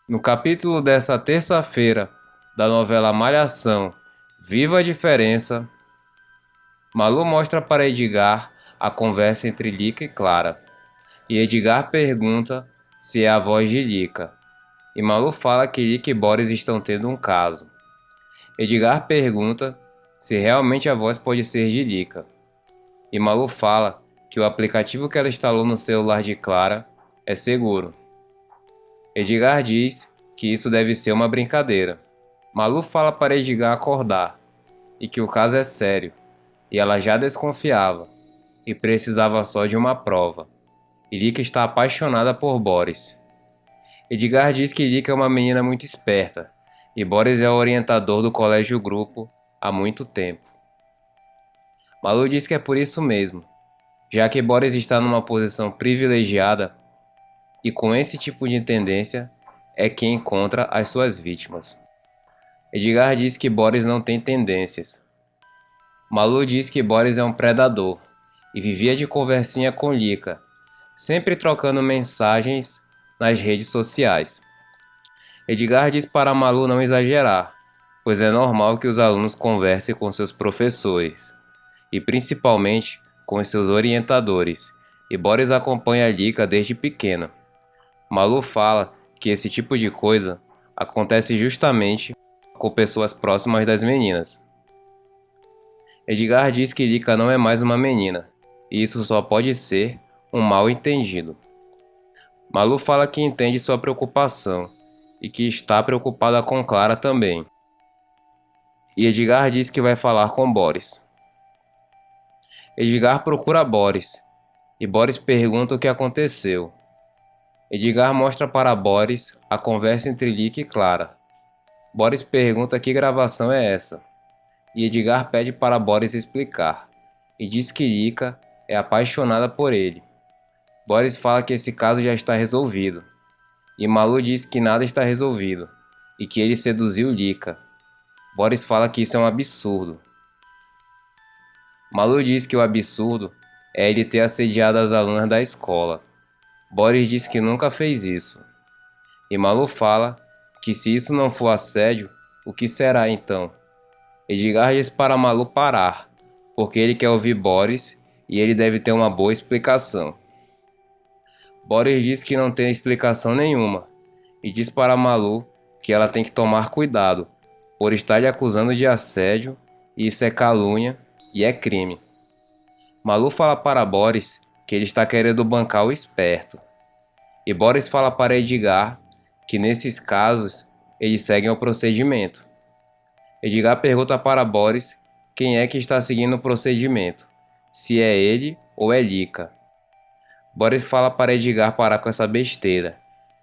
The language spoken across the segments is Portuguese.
No capítulo dessa terça-feira da novela Malhação, Viva a Diferença, Malu mostra para Edgar a conversa entre Lica e Clara. E Edgar pergunta se é a voz de Lica. E Malu fala que Lica e Boris estão tendo um caso. Edgar pergunta se realmente a voz pode ser de Lica. E Malu fala que o aplicativo que ela instalou no celular de Clara é seguro. Edgar diz que isso deve ser uma brincadeira. Malu fala para Edgar acordar e que o caso é sério, e ela já desconfiava e precisava só de uma prova. E Lica está apaixonada por Boris. Edgar diz que Lica é uma menina muito esperta e Boris é o orientador do colégio grupo há muito tempo. Malu diz que é por isso mesmo, já que Boris está numa posição privilegiada e com esse tipo de tendência é quem encontra as suas vítimas. Edgar diz que Boris não tem tendências. Malu diz que Boris é um predador e vivia de conversinha com Lica, sempre trocando mensagens nas redes sociais. Edgar diz para Malu não exagerar, pois é normal que os alunos conversem com seus professores, e principalmente com seus orientadores, e Boris acompanha Lica desde pequena. Malu fala que esse tipo de coisa acontece justamente com pessoas próximas das meninas. Edgar diz que Lica não é mais uma menina, e isso só pode ser um mal-entendido. Malu fala que entende sua preocupação e que está preocupada com Clara também. E Edgar diz que vai falar com Boris. Edgar procura Boris, e Boris pergunta o que aconteceu. Edgar mostra para Boris a conversa entre Lica e Clara. Boris pergunta que gravação é essa, e Edgar pede para Boris explicar, e diz que Lica é apaixonada por ele. Boris fala que esse caso já está resolvido, e Malu diz que nada está resolvido, e que ele seduziu Lica. Boris fala que isso é um absurdo. Malu diz que o absurdo é ele ter assediado as alunas da escola. Boris diz que nunca fez isso. E Malu fala que se isso não for assédio, o que será então? Edgar diz para Malu parar, porque ele quer ouvir Boris e ele deve ter uma boa explicação. Boris diz que não tem explicação nenhuma e diz para Malu que ela tem que tomar cuidado por estar lhe acusando de assédio, e isso é calúnia e é crime. Malu fala para Boris que ele está querendo bancar o esperto. E Boris fala para Edgar que nesses casos eles seguem o procedimento. Edgar pergunta para Boris quem é que está seguindo o procedimento, se é ele ou é Lica. Boris fala para Edgar parar com essa besteira,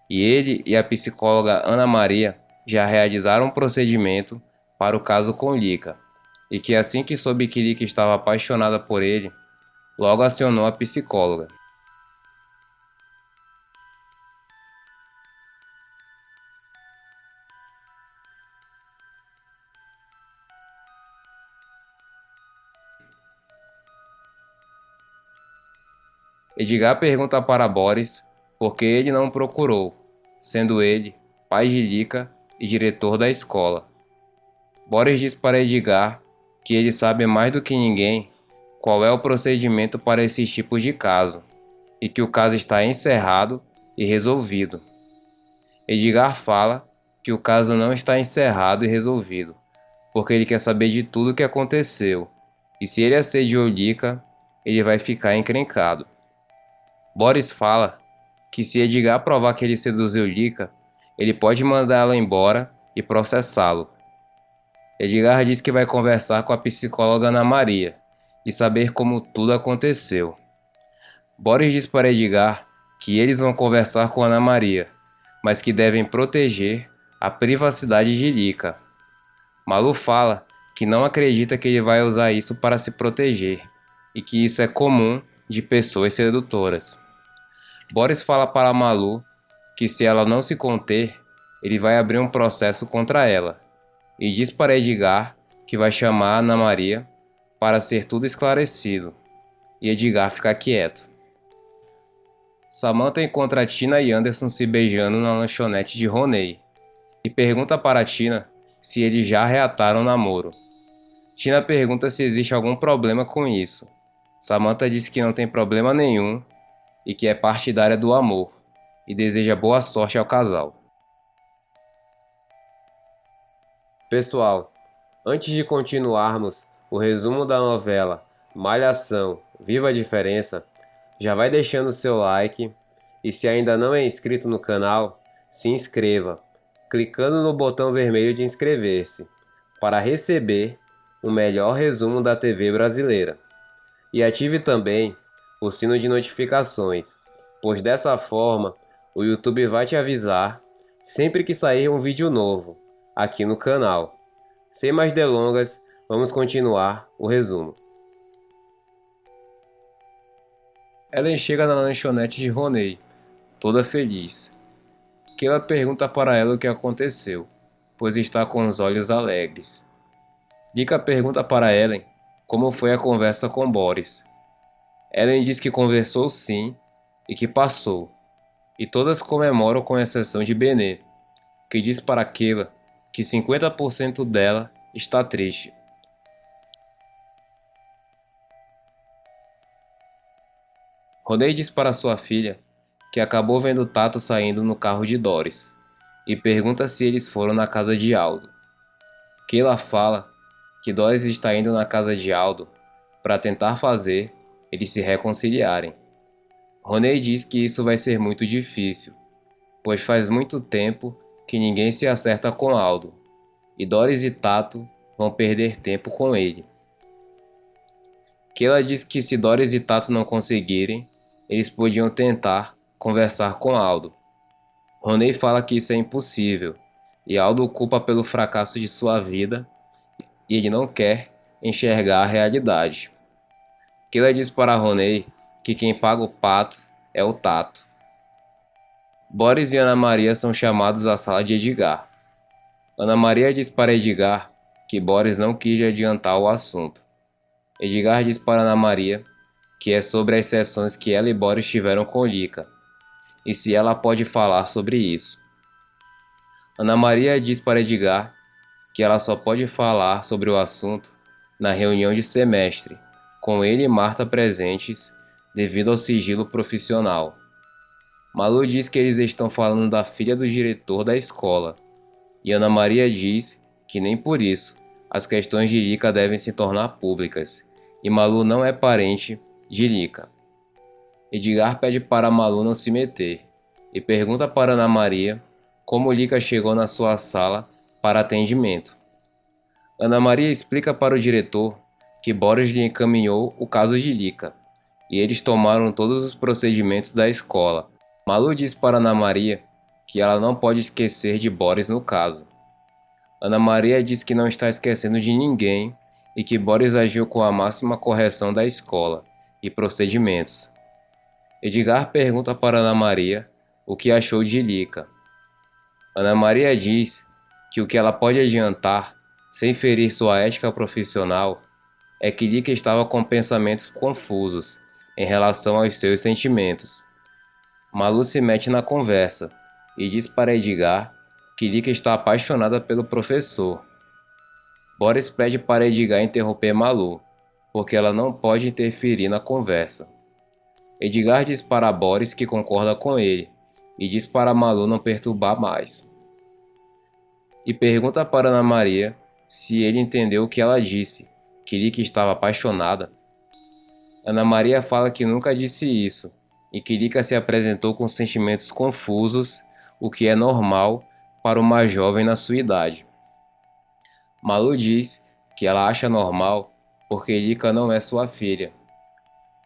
e ele e a psicóloga Ana Maria já realizaram um procedimento para o caso com Lica, e que assim que soube que Lica estava apaixonada por ele, logo acionou a psicóloga. Edgar pergunta para Boris por que ele não procurou, sendo ele pai de Lica e diretor da escola. Boris diz para Edgar que ele sabe mais do que ninguém qual é o procedimento para esses tipos de caso, e que o caso está encerrado e resolvido. Edgar fala que o caso não está encerrado e resolvido, porque ele quer saber de tudo o que aconteceu, e se ele assediou Lica, ele vai ficar encrencado. Boris fala que se Edgar provar que ele seduziu Lica, ele pode mandá-la embora e processá-lo. Edgar diz que vai conversar com a psicóloga Ana Maria e saber como tudo aconteceu. Boris diz para Edgar que eles vão conversar com Ana Maria, mas que devem proteger a privacidade de Lica. Malu fala que não acredita que ele vai usar isso para se proteger e que isso é comum de pessoas sedutoras. Boris fala para Malu que se ela não se conter, ele vai abrir um processo contra ela, e diz para Edgar que vai chamar Ana Maria para ser tudo esclarecido, e Edgar fica quieto. Samantha encontra Tina e Anderson se beijando na lanchonete de Ronei e pergunta para Tina se eles já reataram o namoro. Tina pergunta se existe algum problema com isso. Samantha diz que não tem problema nenhum e que é partidária do amor e deseja boa sorte ao casal. Pessoal, antes de continuarmos o resumo da novela Malhação, Viva a Diferença, já vai deixando seu like e se ainda não é inscrito no canal, se inscreva, clicando no botão vermelho de inscrever-se, para receber o melhor resumo da TV brasileira. E ative também o sino de notificações, pois dessa forma o YouTube vai te avisar sempre que sair um vídeo novo aqui no canal. Sem mais delongas, vamos continuar o resumo. Ellen chega na lanchonete de Ronei, toda feliz. Keila pergunta para ela o que aconteceu, pois está com os olhos alegres. Lika pergunta para Ellen como foi a conversa com Boris. Ellen diz que conversou sim e que passou, e todas comemoram com exceção de Benê, que diz para Keila que 50% dela está triste. Ronei diz para sua filha que acabou vendo Tato saindo no carro de Doris e pergunta se eles foram na casa de Aldo. Keila fala que Doris está indo na casa de Aldo para tentar fazer eles se reconciliarem. Ronei diz que isso vai ser muito difícil, pois faz muito tempo que ninguém se acerta com Aldo, e Doris e Tato vão perder tempo com ele. Keila diz que se Doris e Tato não conseguirem, eles podiam tentar conversar com Aldo. Ronei fala que isso é impossível, e Aldo o culpa pelo fracasso de sua vida, e ele não quer enxergar a realidade. Keila diz para Ronei que quem paga o pato é o Tato. Boris e Ana Maria são chamados à sala de Edgar. Ana Maria diz para Edgar que Boris não quis adiantar o assunto. Edgar diz para Ana Maria que é sobre as sessões que ela e Boris tiveram com Lika, e se ela pode falar sobre isso. Ana Maria diz para Edgar que ela só pode falar sobre o assunto na reunião de semestre, com ele e Marta presentes, devido ao sigilo profissional. Malu diz que eles estão falando da filha do diretor da escola, e Ana Maria diz que nem por isso as questões de Lika devem se tornar públicas, e Malu não é parente de Lika. Edgar pede para Malu não se meter, e pergunta para Ana Maria como Lika chegou na sua sala para atendimento. Ana Maria explica para o diretor que Boris lhe encaminhou o caso de Lika, e eles tomaram todos os procedimentos da escola. Malu diz para Ana Maria que ela não pode esquecer de Boris no caso. Ana Maria diz que não está esquecendo de ninguém e que Boris agiu com a máxima correção da escola e procedimentos. Edgar pergunta para Ana Maria o que achou de Lika. Ana Maria diz que o que ela pode adiantar, sem ferir sua ética profissional, é que Lika estava com pensamentos confusos em relação aos seus sentimentos. Malu se mete na conversa e diz para Edgar que Lika está apaixonada pelo professor. Boris pede para Edgar interromper Malu, porque ela não pode interferir na conversa. Edgar diz para Boris que concorda com ele e diz para Malu não perturbar mais. E pergunta para Ana Maria se ele entendeu o que ela disse, que Lika estava apaixonada. Ana Maria fala que nunca disse isso e que Lika se apresentou com sentimentos confusos, o que é normal para uma jovem na sua idade. Malu diz que ela acha normal porque Lika não é sua filha.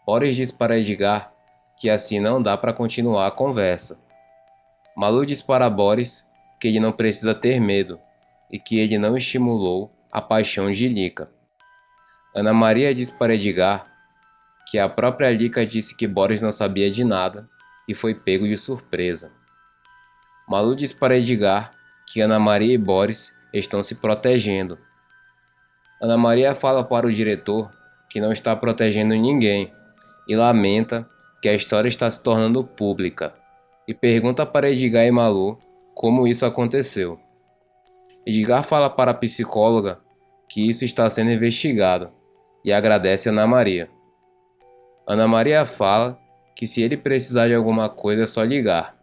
Boris diz para Edgar que assim não dá para continuar a conversa. Malu diz para Boris que ele não precisa ter medo e que ele não estimulou a paixão de Lika. Ana Maria diz para Edgar que a própria Lika disse que Boris não sabia de nada e foi pego de surpresa. Malu diz para Edgar que Ana Maria e Boris estão se protegendo. Ana Maria fala para o diretor que não está protegendo ninguém e lamenta que a história está se tornando pública e pergunta para Edgar e Malu como isso aconteceu. Edgar fala para a psicóloga que isso está sendo investigado e agradece a Ana Maria. Ana Maria fala que se ele precisar de alguma coisa é só ligar.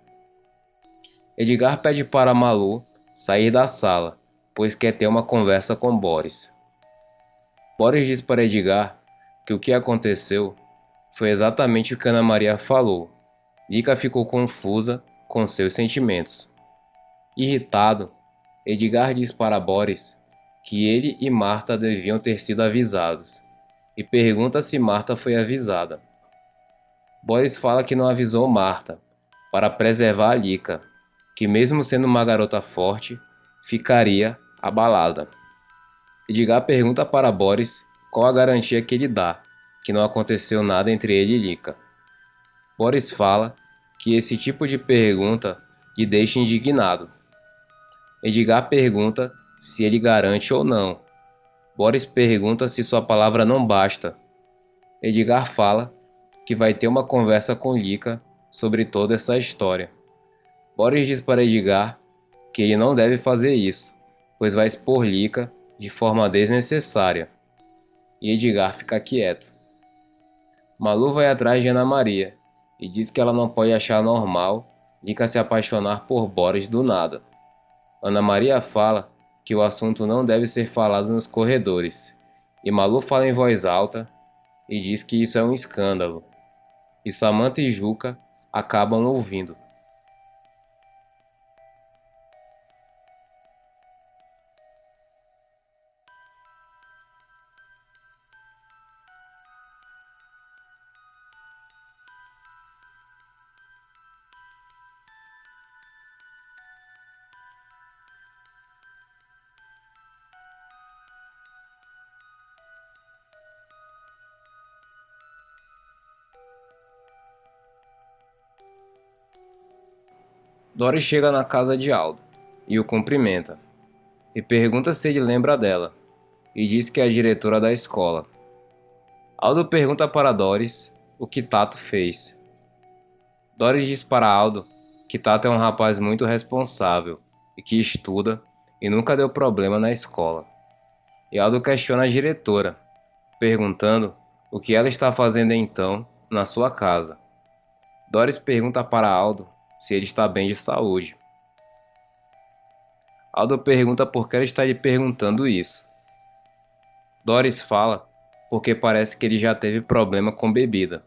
Edgar pede para Malu sair da sala, pois quer ter uma conversa com Boris. Boris diz para Edgar que o que aconteceu foi exatamente o que Ana Maria falou. Lika ficou confusa com seus sentimentos. Irritado, Edgar diz para Boris que ele e Marta deviam ter sido avisados e pergunta se Marta foi avisada. Boris fala que não avisou Marta para preservar a Lika, que mesmo sendo uma garota forte, ficaria abalada. Edgar pergunta para Boris qual a garantia que ele dá que não aconteceu nada entre ele e Lika. Boris fala que esse tipo de pergunta lhe deixa indignado. Edgar pergunta se ele garante ou não. Boris pergunta se sua palavra não basta. Edgar fala que vai ter uma conversa com Lika sobre toda essa história. Boris diz para Edgar que ele não deve fazer isso, pois vai expor Lika de forma desnecessária. E Edgar fica quieto. Malu vai atrás de Ana Maria e diz que ela não pode achar normal Lika se apaixonar por Boris do nada. Ana Maria fala que o assunto não deve ser falado nos corredores, e Malu fala em voz alta e diz que isso é um escândalo. E Samantha e Juca acabam ouvindo. Doris chega na casa de Aldo e o cumprimenta, e pergunta se ele lembra dela, e diz que é a diretora da escola. Aldo pergunta para Doris o que Tato fez. Doris diz para Aldo que Tato é um rapaz muito responsável e que estuda e nunca deu problema na escola. E Aldo questiona a diretora, perguntando o que ela está fazendo então na sua casa. Doris pergunta para Aldo se ele está bem de saúde. Aldo pergunta por que ela está lhe perguntando isso. Doris fala porque parece que ele já teve problema com bebida.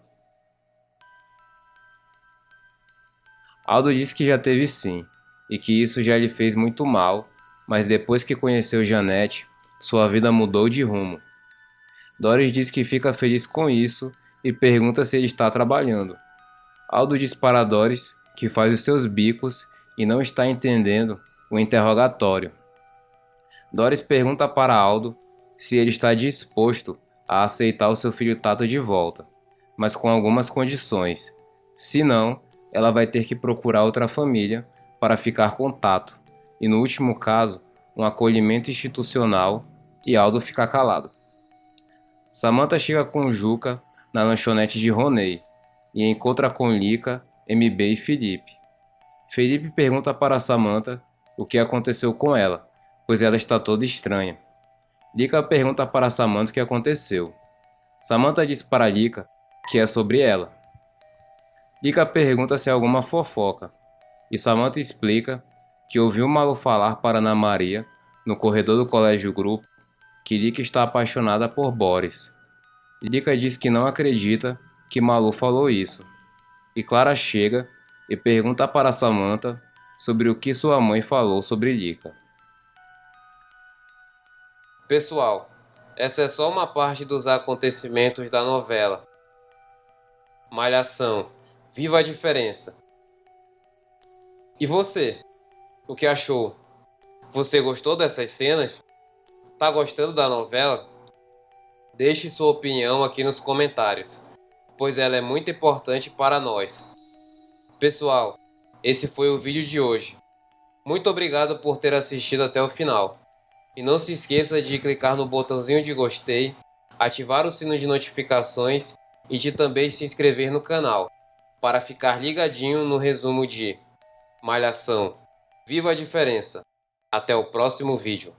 Aldo diz que já teve sim, e que isso já lhe fez muito mal, mas depois que conheceu Janete, sua vida mudou de rumo. Doris diz que fica feliz com isso e pergunta se ele está trabalhando. Aldo diz para Doris que faz os seus bicos e não está entendendo o interrogatório. Doris pergunta para Aldo se ele está disposto a aceitar o seu filho Tato de volta, mas com algumas condições. Se não, ela vai ter que procurar outra família para ficar com Tato, e no último caso, um acolhimento institucional, e Aldo fica calado. Samantha chega com Juca na lanchonete de Ronei e encontra com Lika, MB e Felipe. Felipe pergunta para Samantha o que aconteceu com ela, pois ela está toda estranha. Lika pergunta para Samantha o que aconteceu. Samantha diz para Lika que é sobre ela. Lika pergunta se há alguma fofoca, e Samantha explica que ouviu Malu falar para Ana Maria, no corredor do colégio grupo, que Lika está apaixonada por Boris. Lika diz que não acredita que Malu falou isso. E Clara chega e pergunta para Samantha sobre o que sua mãe falou sobre Lika. Pessoal, essa é só uma parte dos acontecimentos da novela. Malhação, viva a diferença! E você? O que achou? Você gostou dessas cenas? Tá gostando da novela? Deixe sua opinião aqui nos comentários, pois ela é muito importante para nós. Pessoal, esse foi o vídeo de hoje. Muito obrigado por ter assistido até o final. E não se esqueça de clicar no botãozinho de gostei, ativar o sino de notificações e de também se inscrever no canal. para ficar ligadinho no resumo de Malhação. Viva a diferença! Até o próximo vídeo.